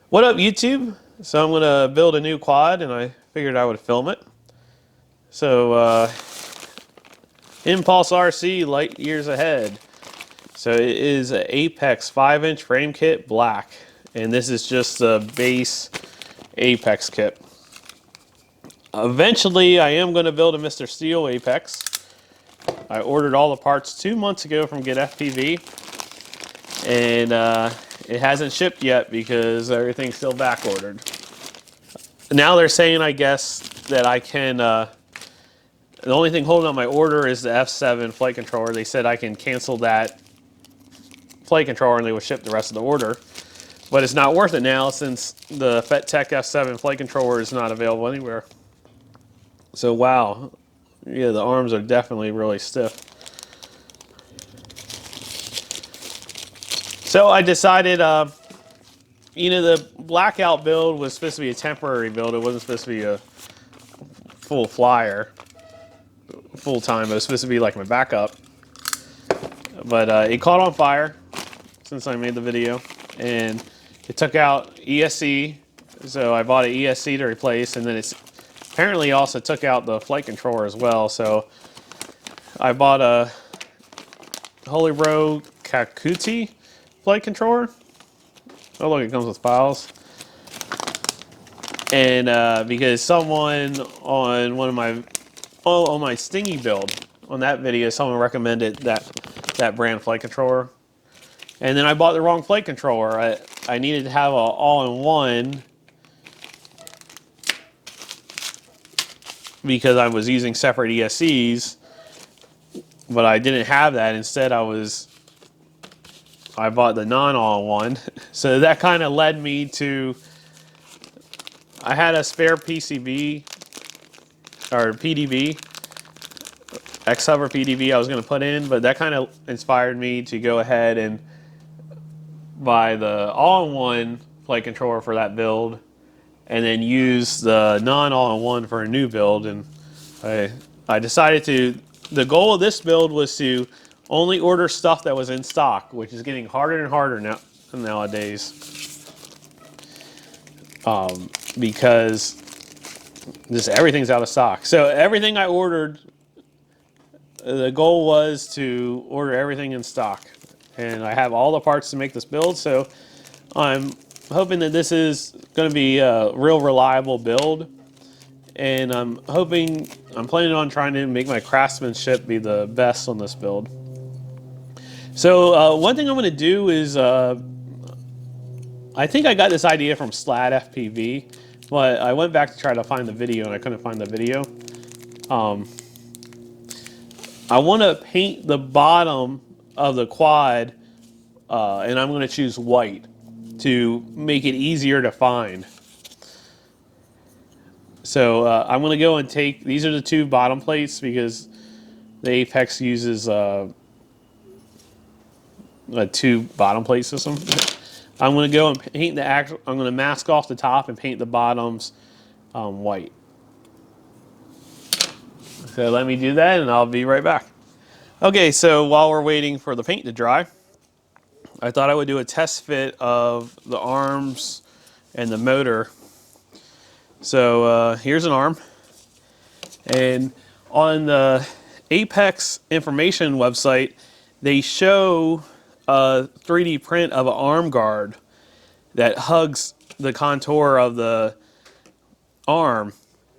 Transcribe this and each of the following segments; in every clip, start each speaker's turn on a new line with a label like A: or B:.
A: What up, YouTube? So I'm gonna build a new quad, and I figured I would film it. So ImpulseRC light years ahead. So it is an Apex 5-inch frame kit, black, and this is just the base Apex kit. Eventually, I am going to build a Mr. Steel Apex. I ordered all the parts 2 months ago from Get FPV, and it hasn't shipped yet because everything's still back ordered. Now they're saying, I guess, that I can, the only thing holding up my order is the F7 flight controller. They said I can cancel that flight controller and they will ship the rest of the order. But it's not worth it now since the FetTech F7 flight controller is not available anywhere. So wow, yeah, the arms are definitely really stiff. So I decided, the blackout build was supposed to be a temporary build. It wasn't supposed to be a full flyer, full time. It was supposed to be like my backup. But it caught on fire since I made the video, and it took out ESC. So I bought an ESC to replace, and then it's apparently also took out the flight controller as well. So I bought a Holy Row Kakuti flight controller. Oh look, it comes with files. And because someone on one of my on my Stingy build on that video, someone recommended that brand flight controller, and then I bought the wrong flight controller. I needed to have an all-in-one because I was using separate ESCs, but I didn't have that. Instead, I bought the non-all-in-one. So that kind of led me to, I had a spare PCB or PDB, X-Hover PDB I was going to put in, but that kind of inspired me to go ahead and buy the all-in-one flight controller for that build, and then use the non-all-in-one for a new build. And I decided the goal of this build was to only order stuff that was in stock, which is getting harder and harder nowadays. Because just everything's out of stock. So everything I ordered, the goal was to order everything in stock. And I have all the parts to make this build, so I'm hoping that this is going to be a real reliable build. And I'm planning on trying to make my craftsmanship be the best on this build. So one thing I'm going to do is, I think I got this idea from Slat FPV, but I went back to try to find the video and I couldn't find the video. I want to paint the bottom of the quad, and I'm going to choose white to make it easier to find. So I'm going to go and take, these are the two bottom plates because the Apex uses a two bottom plate system. I'm going to go and paint I'm going to mask off the top and paint the bottoms white. So let me do that and I'll be right back. Okay, so while we're waiting for the paint to dry, I thought I would do a test fit of the arms and the motor. So here's an arm, and on the Apex information website, they show a 3D print of an arm guard that hugs the contour of the arm.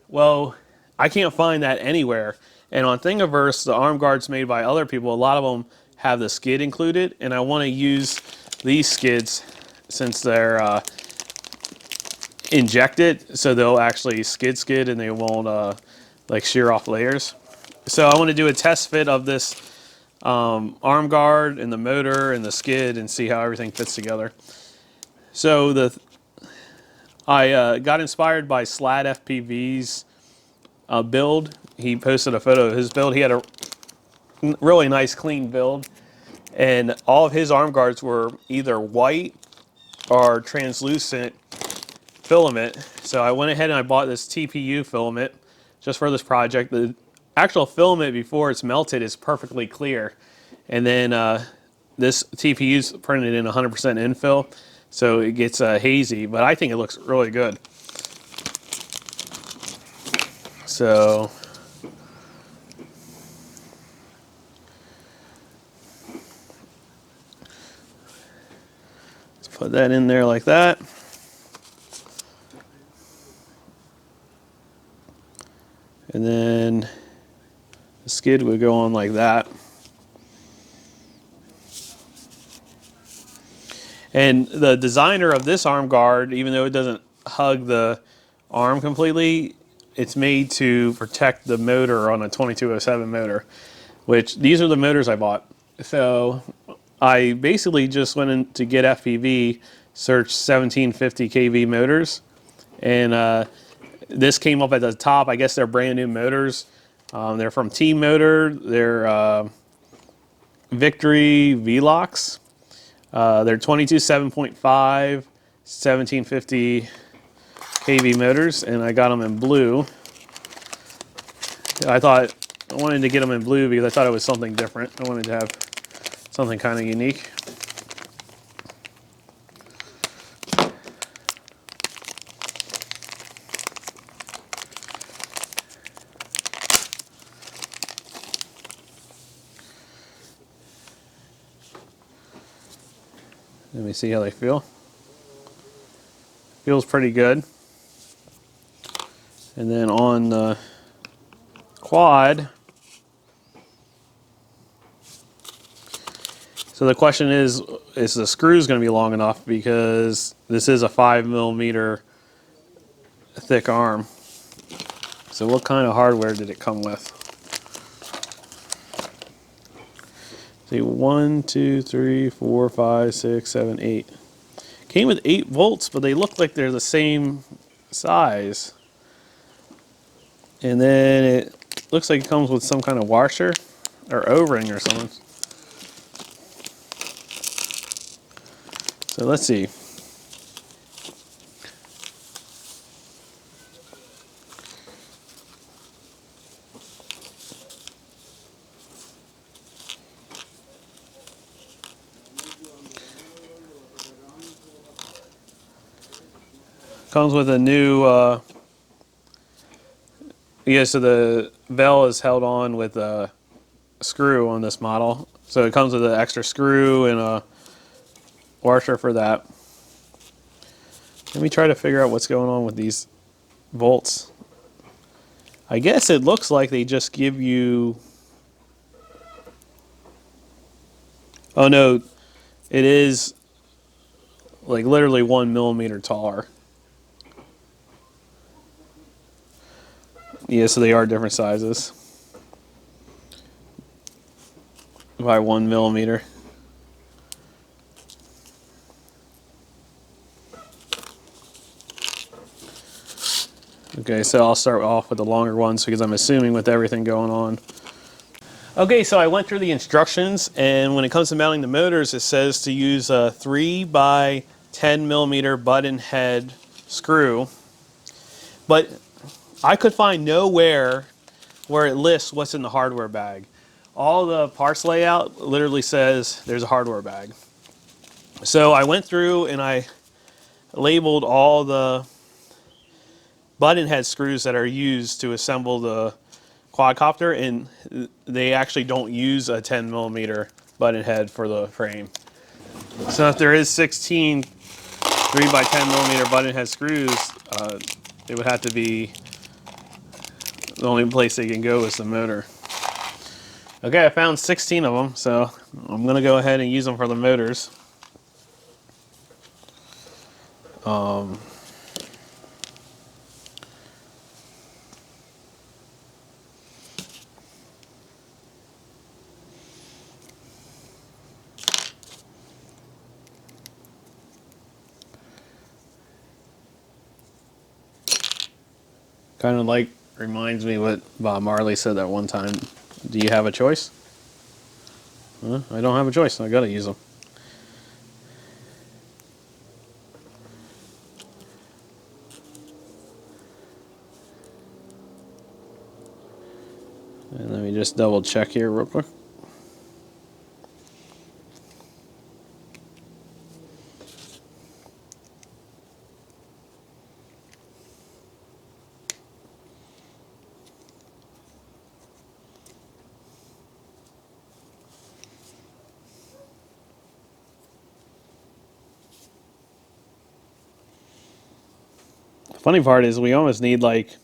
A: Well, I can't find that anywhere. And on Thingiverse, the arm guards made by other people, a lot of them have the skid included, and I want to use these skids since they're injected, so they'll actually skid and they won't like shear off layers. So I want to do a test fit of this arm guard and the motor and the skid and see how everything fits together. So I got inspired by Slat FPV's build. He posted a photo of his build. He had a really nice clean build, and all of his arm guards were either white or translucent filament. So I went ahead and I bought this TPU filament just for this project. The actual filament before it's melted is perfectly clear, and then this TPU is printed in 100% infill. so it gets hazy, but I think it looks really good. So let's put that in there like that. And then the skid would go on like that. And the designer of this arm guard, even though it doesn't hug the arm completely, it's made to protect the motor on a 2207 motor, which these are the motors I bought. So I basically just went in to get FPV, searched 1750 kV motors, and this came up at the top. I guess they're brand new motors. They're from Team Motor. They're Victory V-Locks. They're 22.7.5, 1750 kV motors, and I got them in blue. I wanted to get them in blue because I thought it was something different. I wanted to have something kind of unique. Let me see how they feel. Feels pretty good. And then on the quad, so the question is the screws going to be long enough, because this is a 5mm thick arm. So what kind of hardware did it come with? See, 1, 2, 3, 4, 5, 6, 7, 8. Came with 8 volts, but they look like they're the same size. And then it looks like it comes with some kind of washer or O-ring or something. So let's see. Comes with a new, so the bell is held on with a screw on this model. So it comes with an extra screw and a washer for that. Let me try to figure out what's going on with these volts. I guess it looks like they just give you... Oh no, it is like literally 1mm taller. Yeah, so they are different sizes by 1mm. Okay, so I'll start off with the longer ones because I'm assuming with everything going on. Okay, so I went through the instructions, and when it comes to mounting the motors, it says to use a 3 by 10mm button head screw. But I could find nowhere where it lists what's in the hardware bag. All the parts layout literally says there's a hardware bag. So I went through and I labeled all the button head screws that are used to assemble the quadcopter, and they actually don't use a 10mm button head for the frame. So if there is 16 3 by 10mm button head screws, it would have to be the only place they can go is the motor. Okay, I found 16 of them, so I'm going to go ahead and use them for the motors. Kind of like reminds me what Bob Marley said that one time. Do you have a choice? I don't have a choice. I gotta use them. And let me just double check here real quick. The funny part is we almost need like,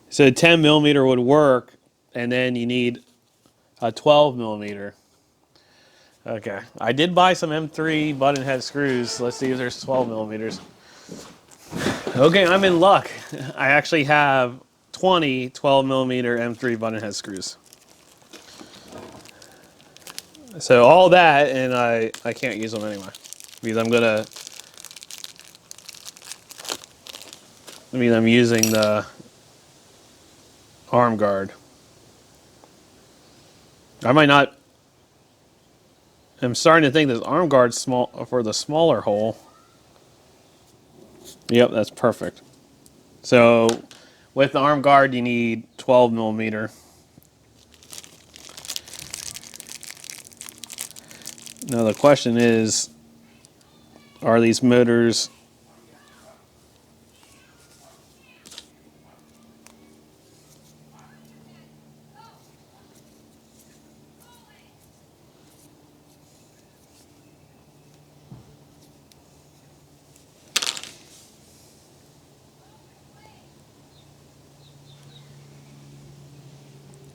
A: so 10 millimeter would work, and then you need a 12 millimeter. Okay, I did buy some M3 button head screws. Let's see if there's 12 millimeters. Okay, I'm in luck. I actually have 20 12 millimeter M3 button head screws. So all that, and I can't use them anyway. Because I'm using the arm guard. I might not. I'm starting to think this arm guard's small for the smaller hole. Yep, that's perfect. So with the arm guard, you need 12 millimeter. Now the question is, are these motors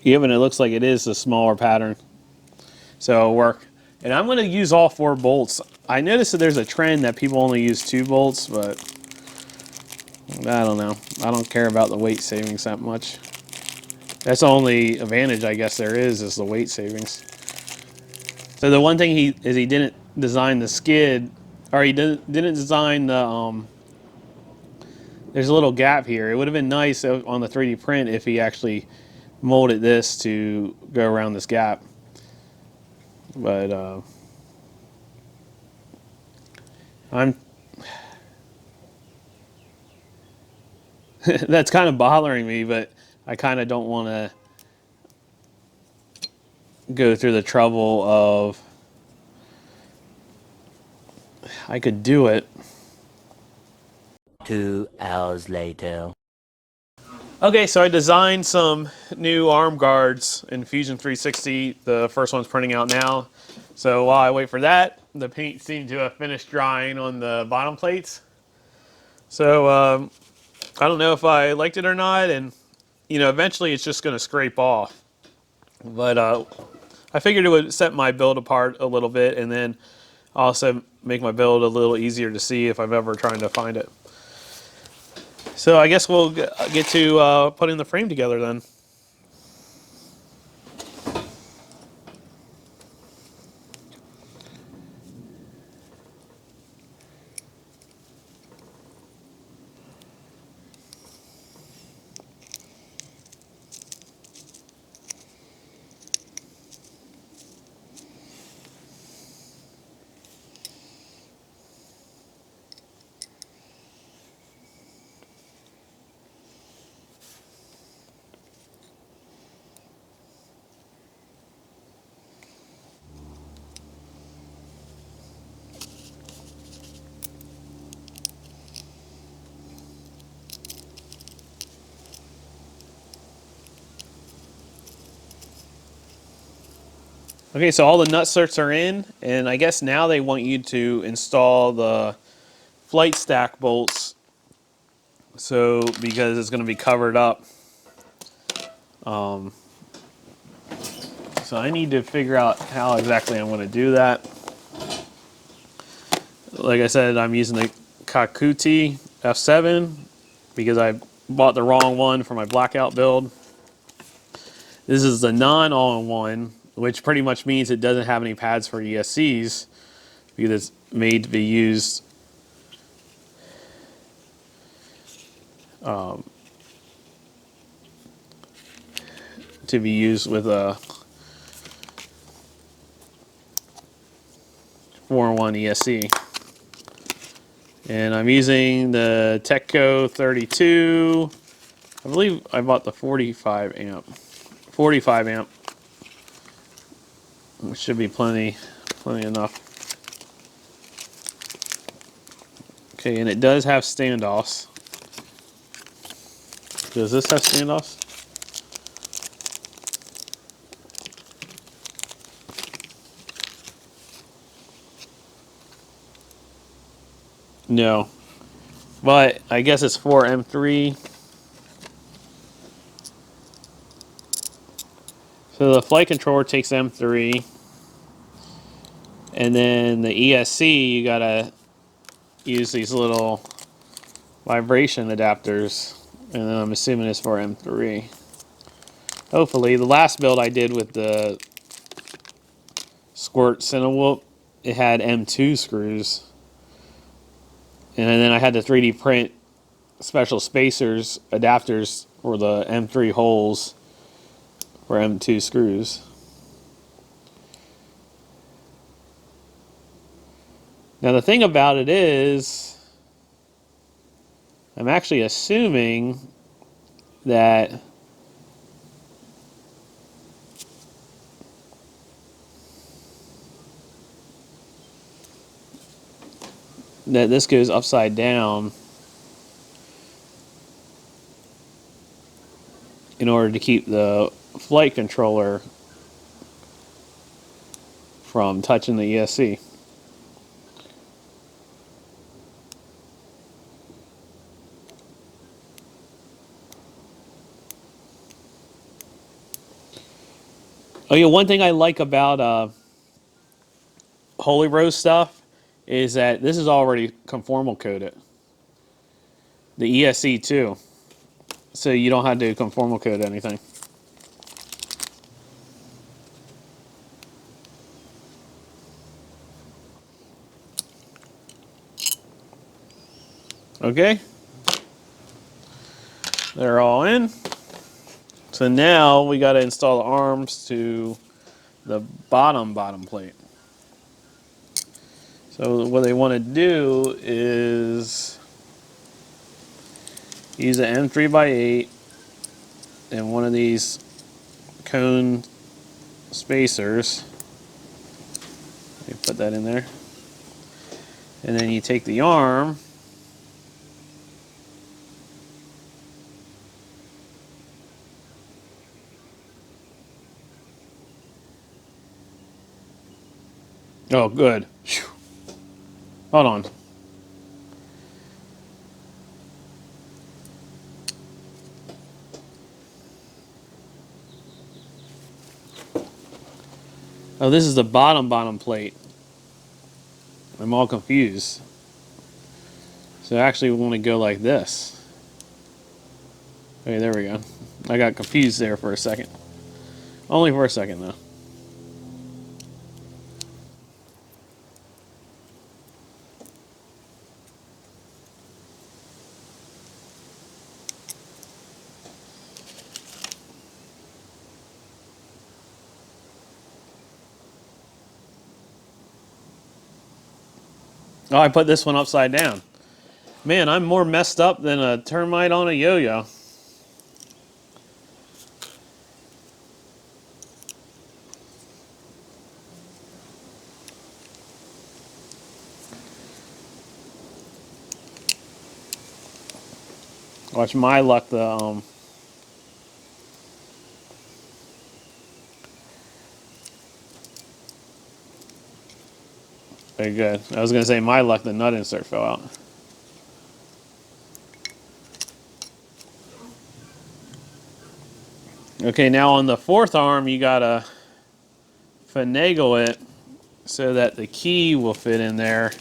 A: even it looks like it is a smaller pattern, so it'll work. And I'm going to use all 4 bolts. I noticed that there's a trend that people only use 2 bolts, but I don't know. I don't care about the weight savings that much. That's the only advantage I guess there is the weight savings. So the one thing he didn't design the skid, or he didn't design the there's a little gap here. It would have been nice on the 3D print if he actually molded this to go around this gap. But that's kind of bothering me, but I kind of don't want to go through the trouble of, I could do it.
B: 2 hours later.
A: Okay, so I designed some new arm guards in Fusion 360. The first one's printing out now. So while I wait for that, the paint seemed to have finished drying on the bottom plates. So I don't know if I liked it or not, and eventually it's just going to scrape off. But I figured it would set my build apart a little bit, and then also make my build a little easier to see if I'm ever trying to find it. So I guess we'll get to putting the frame together then. Okay, so all the nut certs are in, and I guess now they want you to install the flight stack bolts. So because it's going to be covered up. So I need to figure out how exactly I'm going to do that. Like I said, I'm using the Kakuti F7 because I bought the wrong one for my blackout build. This is the non-all-in-one, which pretty much means it doesn't have any pads for ESCs because it's made to be used with a 4-in-1 ESC. And I'm using the Techco 32. I believe I bought the 45 amp, which should be plenty enough. Okay, and it does have standoffs. Does this have standoffs? No. But I guess it's for M3. So the flight controller takes M3. And then the ESC, you gotta use these little vibration adapters. And then I'm assuming it's for M3. Hopefully. The last build I did with the Squirt Cinewhoop, it had M2 screws. And then I had to 3D print special spacers, adapters for the M3 holes for M2 screws. Now the thing about it is, I'm actually assuming that this goes upside down in order to keep the flight controller from touching the ESC. Oh yeah, one thing I like about Holy Rose stuff is that this is already conformal coded. The ESC too. So you don't have to conformal code anything. Okay. They're all in. So now we got to install the arms to the bottom plate. So what they want to do is use an M3x8 and one of these cone spacers. You put that in there. And then you take the arm Oh, good. Whew. Hold on. Oh, this is the bottom plate. I'm all confused. So actually we want to go like this. Okay, there we go. I got confused there for a second. Only for a second, though. Oh, I put this one upside down. Man, I'm more messed up than a termite on a yo-yo. Watch my luck, very good. I was going to say my luck, the nut insert fell out. Okay, now on the fourth arm, you got to finagle it so that the key will fit in there.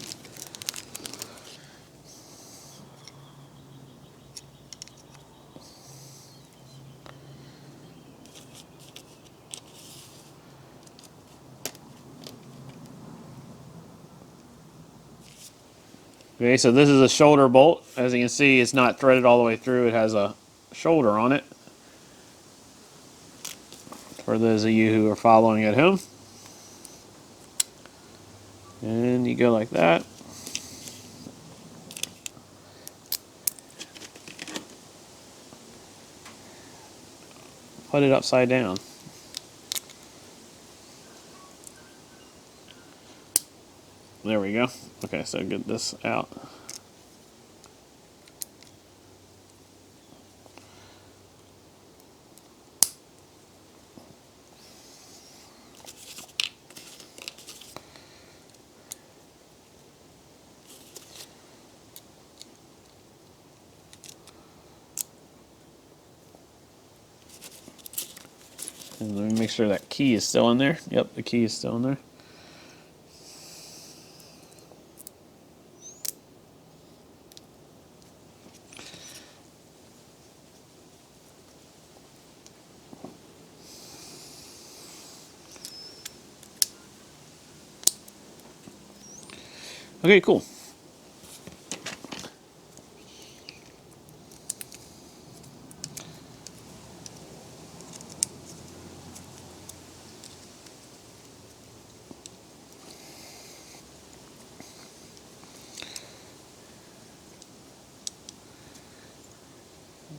A: Okay, so this is a shoulder bolt. As you can see, it's not threaded all the way through. It has a shoulder on it. For those of you who are following at home. And you go like that. Put it upside down. There we go. Okay, so get this out. And let me make sure that key is still in there. Yep, the key is still in there. Okay, cool.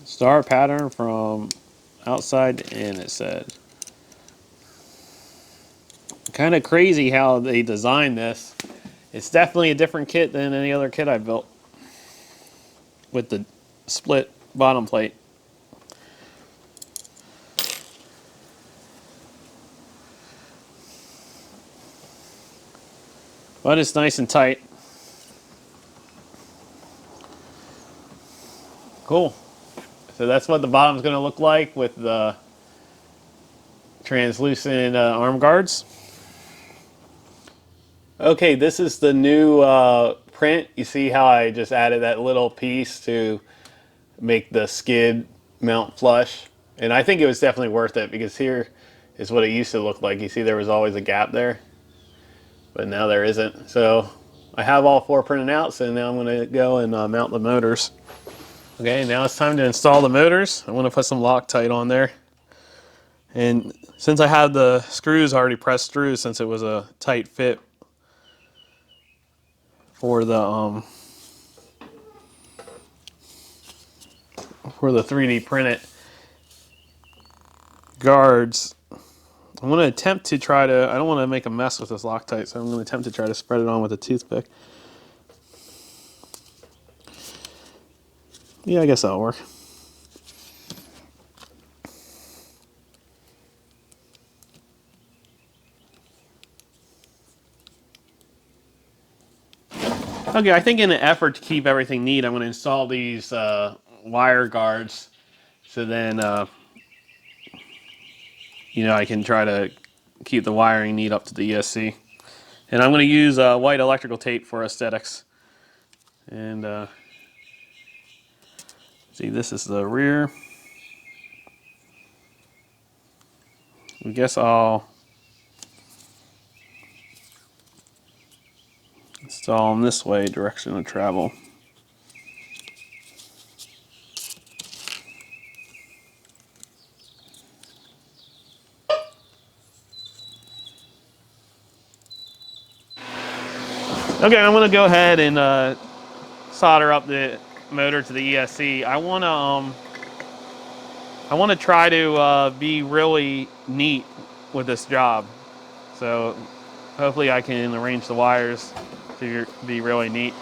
A: Star pattern from outside in, it said. Kind of crazy how they designed this. It's definitely a different kit than any other kit I've built with the split bottom plate. But it's nice and tight. Cool. So that's what the bottom's going to look like with the translucent arm guards. Okay, this is the new print. You see how I just added that little piece to make the skid mount flush? And I think it was definitely worth it because here is what it used to look like. You see there was always a gap there, but now there isn't. So I have all 4 printed out, so now I'm going to go and mount the motors. Okay, now it's time to install the motors. I want to put some Loctite on there. And since I have the screws already pressed through, since it was a tight fit for the 3D printed guards, I'm going to attempt to try to, I don't want to make a mess with this Loctite, so I'm going to attempt to try to spread it on with a toothpick. Yeah, I guess that'll work. Okay, I think in an effort to keep everything neat, I'm going to install these wire guards, so then you know, I can try to keep the wiring neat up to the ESC. And I'm going to use white electrical tape for aesthetics. And see, this is the rear. I guess I'll install them this way, direction of travel. Okay, I'm going to go ahead and solder up the motor to the ESC. I want to try to be really neat with this job. So hopefully I can arrange the wires to be really neat.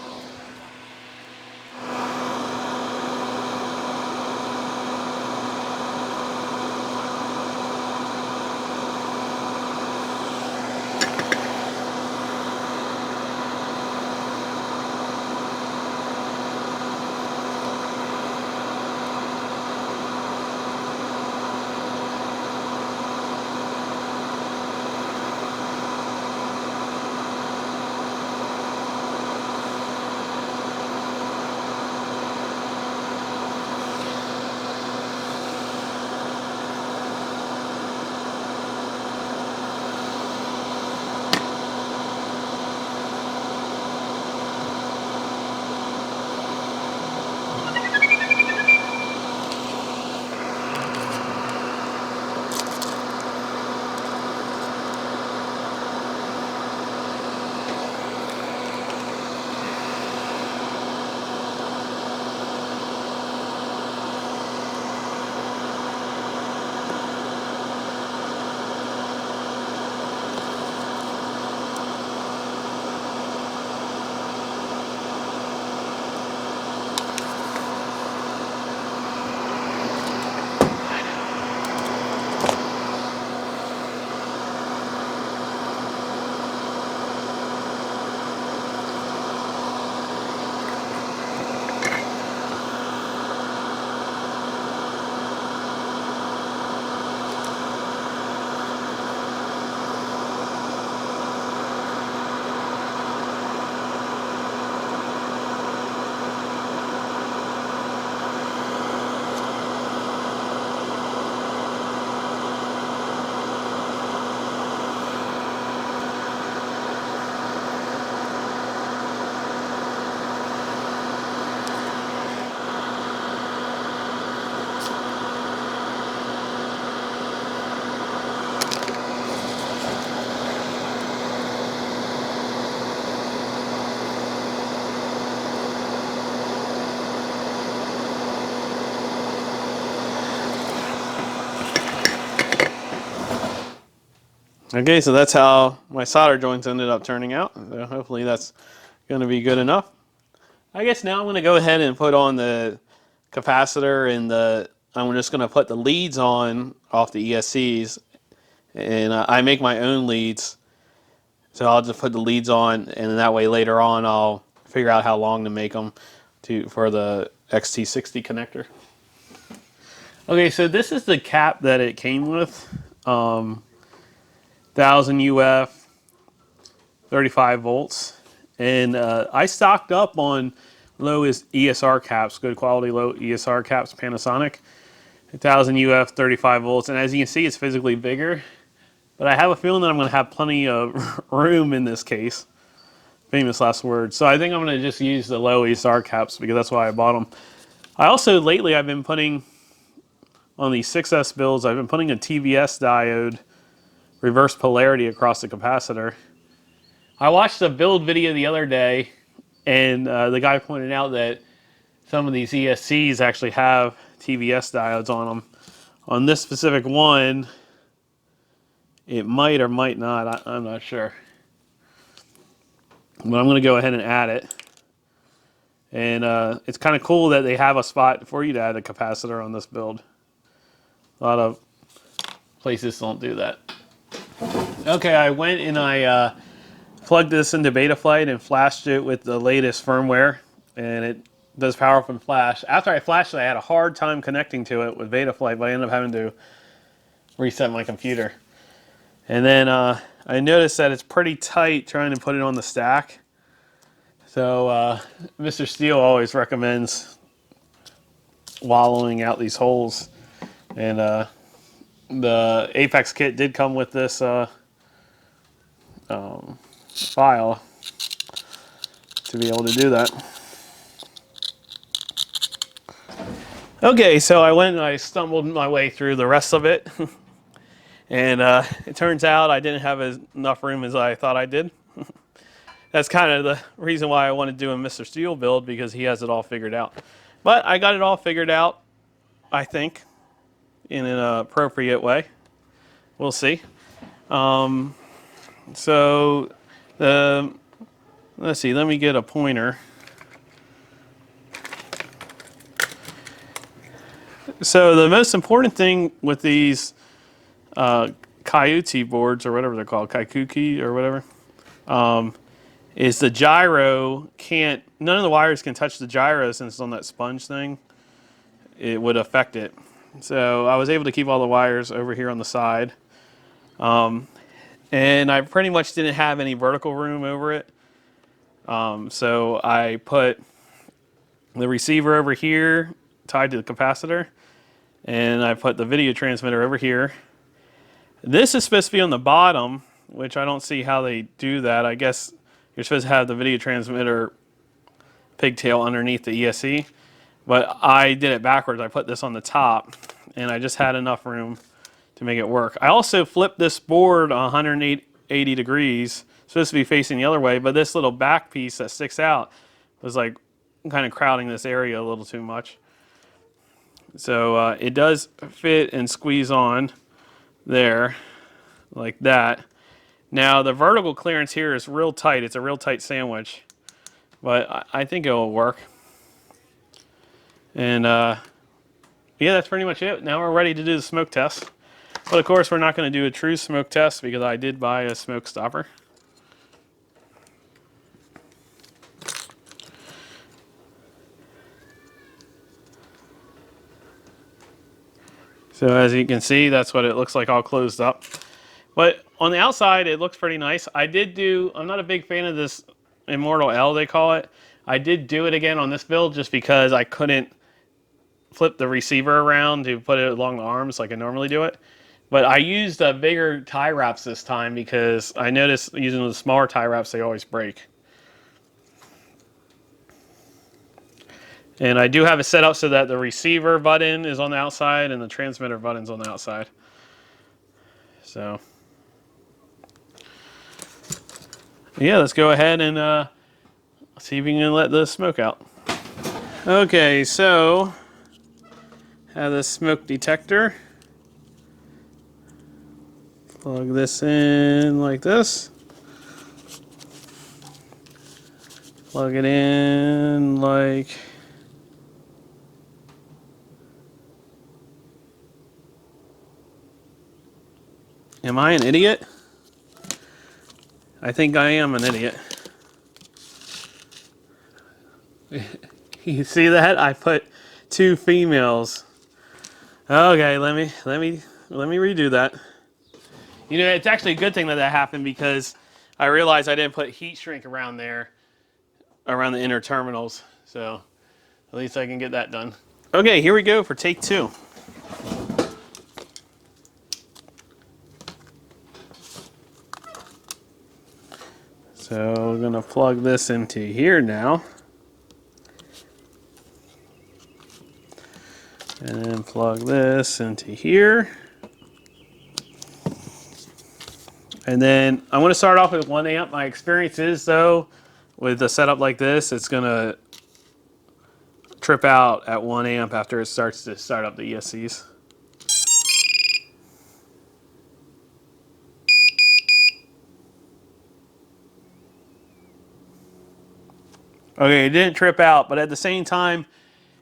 A: Okay, so that's how my solder joints ended up turning out. So hopefully that's going to be good enough. I guess now I'm going to go ahead and put on the capacitor and I'm just going to put the leads on off the ESCs, and I make my own leads. So I'll just put the leads on, and that way later on I'll figure out how long to make them for the XT60 connector. Okay, so this is the cap that it came with. 1000 UF, 35 volts. And I stocked up on low ESR caps, good quality low ESR caps, Panasonic. 1000 UF, 35 volts. And as you can see, it's physically bigger. But I have a feeling that I'm going to have plenty of room in this case. Famous last words. So I think I'm going to just use the low ESR caps because that's why I bought them. I also, lately, I've been putting, on these 6S builds, I've been putting a TVS diode reverse polarity across the capacitor. I watched a build video the other day, and the guy pointed out that some of these ESCs actually have TVS diodes on them. On this specific one, it might or might not. I'm not sure. But I'm going to go ahead and add it. And it's kind of cool that they have a spot for you to add a capacitor on this build. A lot of places don't do that. Okay, I went and I plugged this into Betaflight and flashed it with the latest firmware, and it does power up and flash. After I flashed it, I had a hard time connecting to it with Betaflight, but I ended up having to reset my computer. And then I noticed that it's pretty tight trying to put it on the stack. So Mr. Steele always recommends wallowing out these holes, and the Apex kit did come with this file to be able to do that. Okay, so I went and I stumbled my way through the rest of it, and it turns out I didn't have enough room as I thought I did. That's kind of the reason why I wanted to do a Mr. Steele build, because he has it all figured out. But I got it all figured out, I think, in an appropriate way. We'll see. So, let's see, let me get a pointer. So the most important thing with these Coyote boards, or whatever they're called, Kaikuki or whatever, is the gyro can't, none of the wires can touch the gyro since it's on that sponge thing. It would affect it. So I was able to keep all the wires over here on the side. And I pretty much didn't have any vertical room over it. So I put the receiver over here tied to the capacitor, and I put the video transmitter over here. This is supposed to be on the bottom, which I don't see how they do that. I guess you're supposed to have the video transmitter pigtail underneath the ESC, but I did it backwards. I put this on the top, and I just had enough room to make it work. I also flipped this board 180 degrees. It's supposed to be facing the other way, but this little back piece that sticks out was like kind of crowding this area a little too much. So it does fit and squeeze on there like that. Now the vertical clearance here is real tight. It's a real tight sandwich, but I think it will work. And yeah, that's pretty much it. Now we're ready to do the smoke test. But of course we're not going to do a true smoke test because I did buy a smoke stopper. So as you can see, that's what it looks like all closed up. But on the outside, it looks pretty nice. I'm not a big fan of this Immortal L, they call it. I did do it again on this build just because I couldn't flip the receiver around to put it along the arms like I normally do it. But I used bigger tie wraps this time because I noticed using the smaller tie wraps, they always break. And I do have it set up so that the receiver button is on the outside and the transmitter button's on the outside. So, yeah, let's go ahead and see if we can let the smoke out. Okay, so have the smoke detector. Plug this in like this. Plug it in like... Am I an idiot? I think I am an idiot. You see that? I put 2 females. Okay, let me redo that. You know, it's actually a good thing that that happened because I realized I didn't put heat shrink around there, around the inner terminals. So at least I can get that done. Okay, here we go for take 2. So we're gonna plug this into here now. And then plug this into here. And then I'm going to start off with 1 amp. My experience is, though, with a setup like this, it's going to trip out at 1 amp after it starts to start up the ESCs. Okay, it didn't trip out, but at the same time,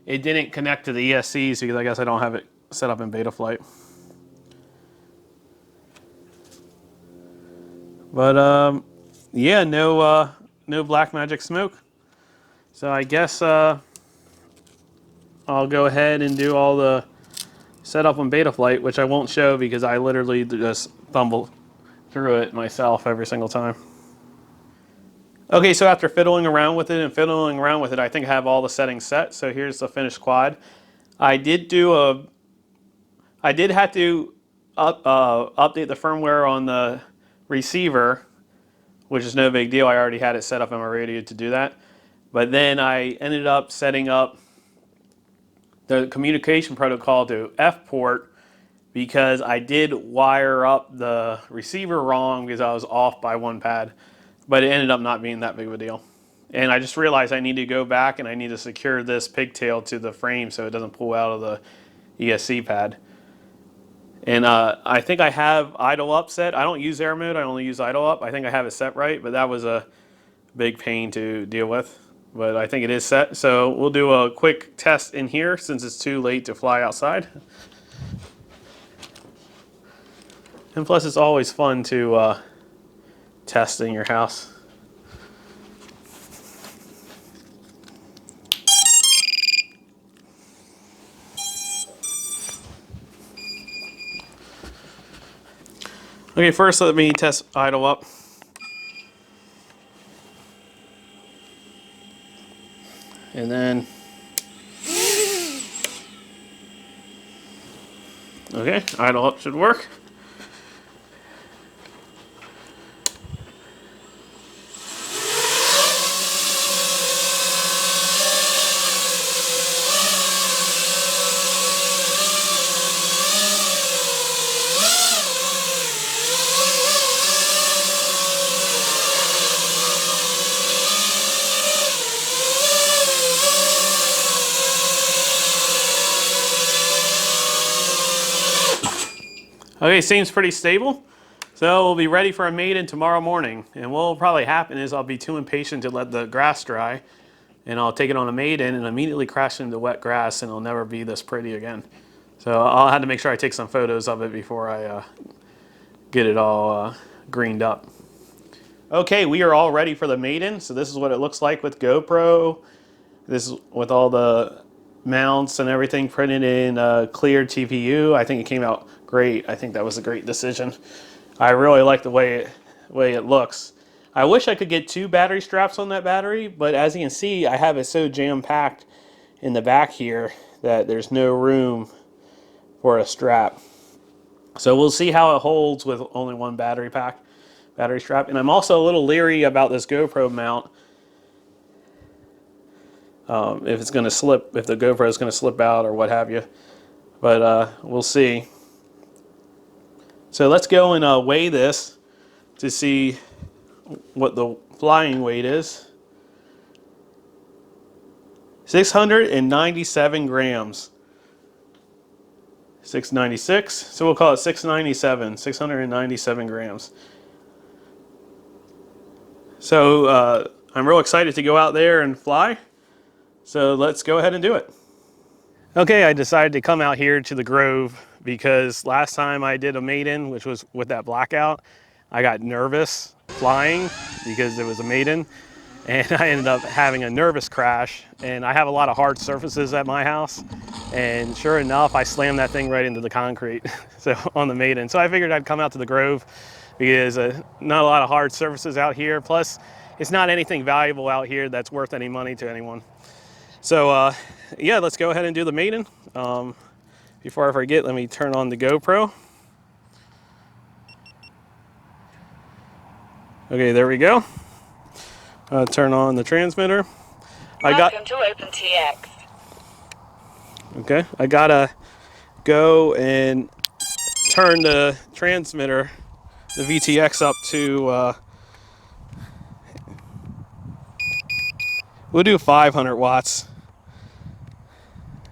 A: it didn't connect to the ESCs because I guess I don't have it set up in Betaflight. But yeah, no black magic smoke. So I guess I'll go ahead and do all the setup on Betaflight, which I won't show because I literally just fumble through it myself every single time. Okay, so after fiddling around with it, I think I have all the settings set. So here's the finished quad. I did have to update the firmware on the receiver, which is no big deal. I already had it set up on my radio to do that. But then I ended up setting up the communication protocol to F port because I did wire up the receiver wrong because I was off by 1 pad. But it ended up not being that big of a deal. And I just realized I need to go back and I need to secure this pigtail to the frame so it doesn't pull out of the ESC pad. And I think I have idle up set. I don't use air mode, I only use idle up. I think I have it set right, but that was a big pain to deal with. But I think it is set. So we'll do a quick test in here since it's too late to fly outside. And plus it's always fun to test in your house. Okay, first let me test idle up. And then, okay, idle up should work. Okay, seems pretty stable. So we'll be ready for a Maiden tomorrow morning. And what will probably happen is I'll be too impatient to let the grass dry. And I'll take it on a Maiden and immediately crash into wet grass and it'll never be this pretty again. So I'll have to make sure I take some photos of it before I get it all greened up. Okay, we are all ready for the Maiden. So this is what it looks like with GoPro. This is with all the mounts and everything printed in clear TPU. I think it came out great. I think that was a great decision. I really like the way it looks. I wish I could get 2 battery straps on that battery, but as you can see, I have it so jam-packed in the back here that there's no room for a strap. So we'll see how it holds with only 1 battery strap. And I'm also a little leery about this GoPro mount. If it's going to slip, if the GoPro is going to slip out or what have you. But we'll see. So let's go and weigh this to see what the flying weight is. 697 grams. 696. So we'll call it 697, 697 grams. So I'm real excited to go out there and fly. So let's go ahead and do it. Okay, I decided to come out here to the Grove because last time I did a Maiden, which was with that blackout, I got nervous flying because it was a Maiden, and I ended up having a nervous crash. And I have a lot of hard surfaces at my house, and sure enough, I slammed that thing right into the concrete so on the Maiden. So I figured I'd come out to the Grove because not a lot of hard surfaces out here. Plus, it's not anything valuable out here that's worth any money to anyone. So yeah, let's go ahead and do the Maiden. Before I forget, let me turn on the GoPro. Okay, there we go. Turn on the transmitter.
C: Welcome to OpenTX.
A: Okay, I gotta go and turn the transmitter, the VTX, up to, we'll do 500 watts.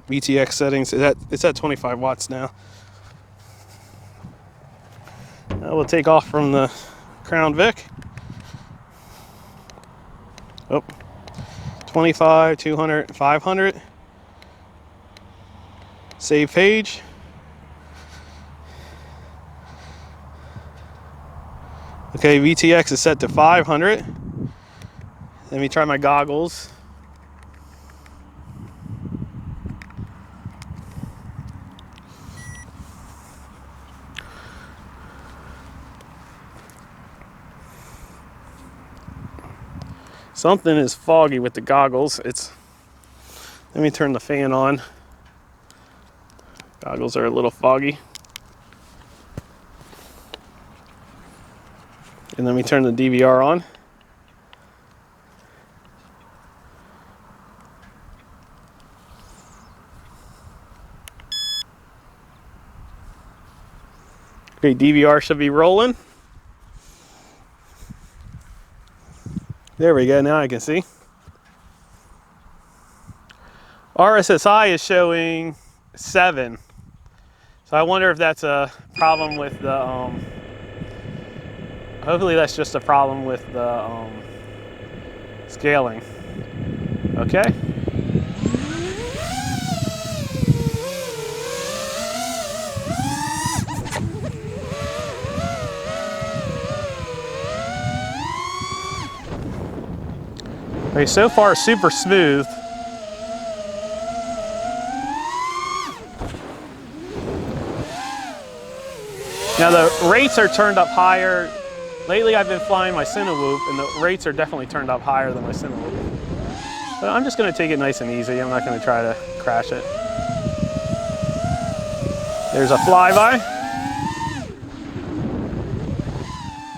A: VTX settings, it's at 25 watts now. We'll take off from the Crown Vic. Oh, 25, 200, 500. Save page. Okay, VTX is set to 500. Let me try my goggles. Something is foggy with the goggles. Let me turn the fan on. Goggles are a little foggy. And let me turn the DVR on. Okay, DVR should be rolling. There we go, now I can see. RSSI is showing 7. So I wonder if that's a problem with the, hopefully that's just a problem with the scaling. Okay. Okay, so far super smooth. Now the rates are turned up higher. Lately I've been flying my Cinewhoop and the rates are definitely turned up higher than my Cinewhoop. But I'm just gonna take it nice and easy. I'm not gonna try to crash it. There's a flyby.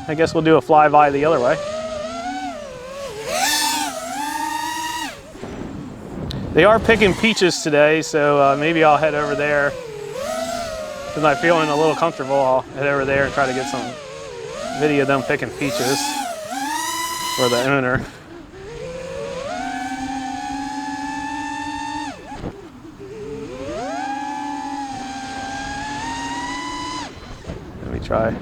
A: I guess we'll do a flyby the other way. They are picking peaches today, so maybe I'll head over there. Because I'm feeling a little comfortable, I'll head over there and try to get some video of them picking peaches for the owner. Let me try.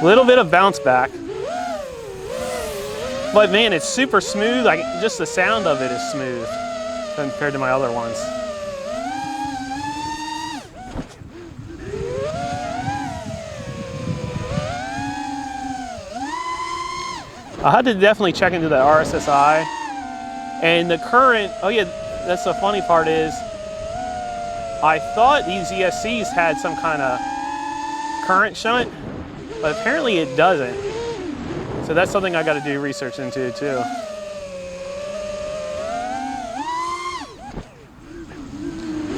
A: Little bit of bounce back. But man, it's super smooth. Like just the sound of it is smooth compared to my other ones. I had to definitely check into the RSSI and the current. Oh yeah, that's the funny part is I thought these ESCs had some kind of current shunt, but apparently it doesn't. So that's something I got to do research into too.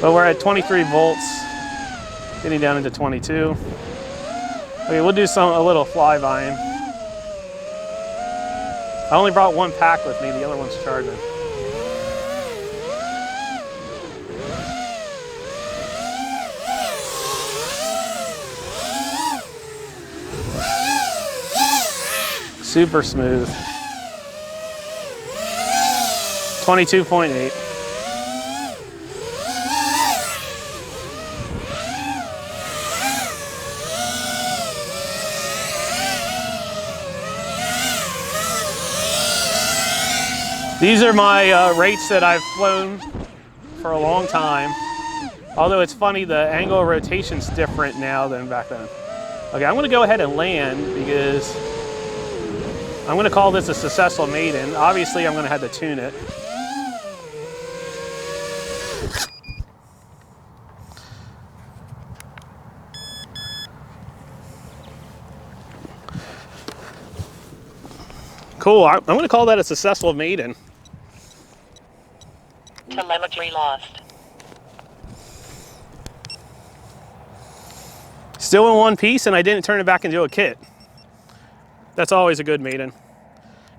A: But we're at 23 volts, getting down into 22. Okay, we'll do a little flybying. I only brought one pack with me, the other one's charging. Super smooth. 22.8. These are my rates that I've flown for a long time. Although it's funny, the angle of rotation's different now than back then. Okay, I'm gonna go ahead and land because I'm gonna call this a successful maiden. Obviously, I'm gonna have to tune it. Cool, I'm gonna call that a successful maiden.
C: Telemetry lost.
A: Still in one piece, and I didn't turn it back into a kit. That's always a good maiden.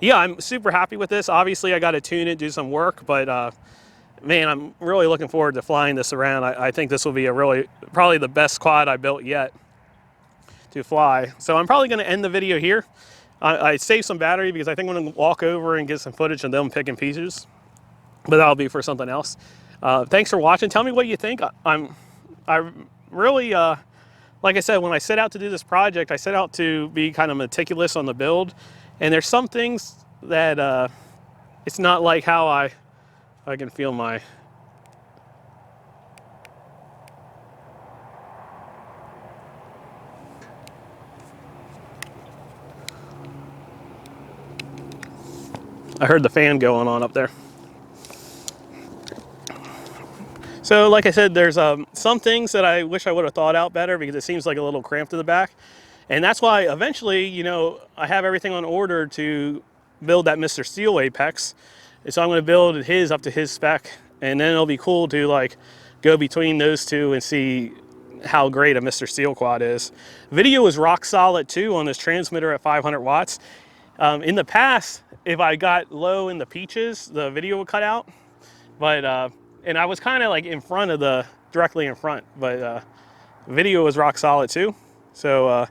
A: Yeah, I'm super happy with this. Obviously, I got to tune it, do some work, but man, I'm really looking forward to flying this around. I think this will be probably the best quad I built yet to fly. So I'm probably going to end the video here. I saved some battery because I think I'm going to walk over and get some footage of them picking pieces, but that'll be for something else. Thanks for watching. Tell me what you think. I really, like I said, when I set out to do this project, I set out to be kind of meticulous on the build, and there's some things that it's not like how I can feel my... I heard the fan going on up there. So like I said, there's some things that I wish I would have thought out better because it seems like a little cramped to the back. And that's why eventually, you know, I have everything on order to build that Mr. Steel Apex. And so I'm going to build his up to his spec. And then it'll be cool to like go between those two and see how great a Mr. Steel quad is. Video is rock solid too on this transmitter at 500 watts. In the past, if I got low in the peaches, the video would cut out. But, and I was kind of like in front of directly in front, but video was rock solid too. So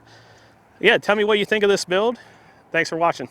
A: yeah, tell me what you think of this build. Thanks for watching.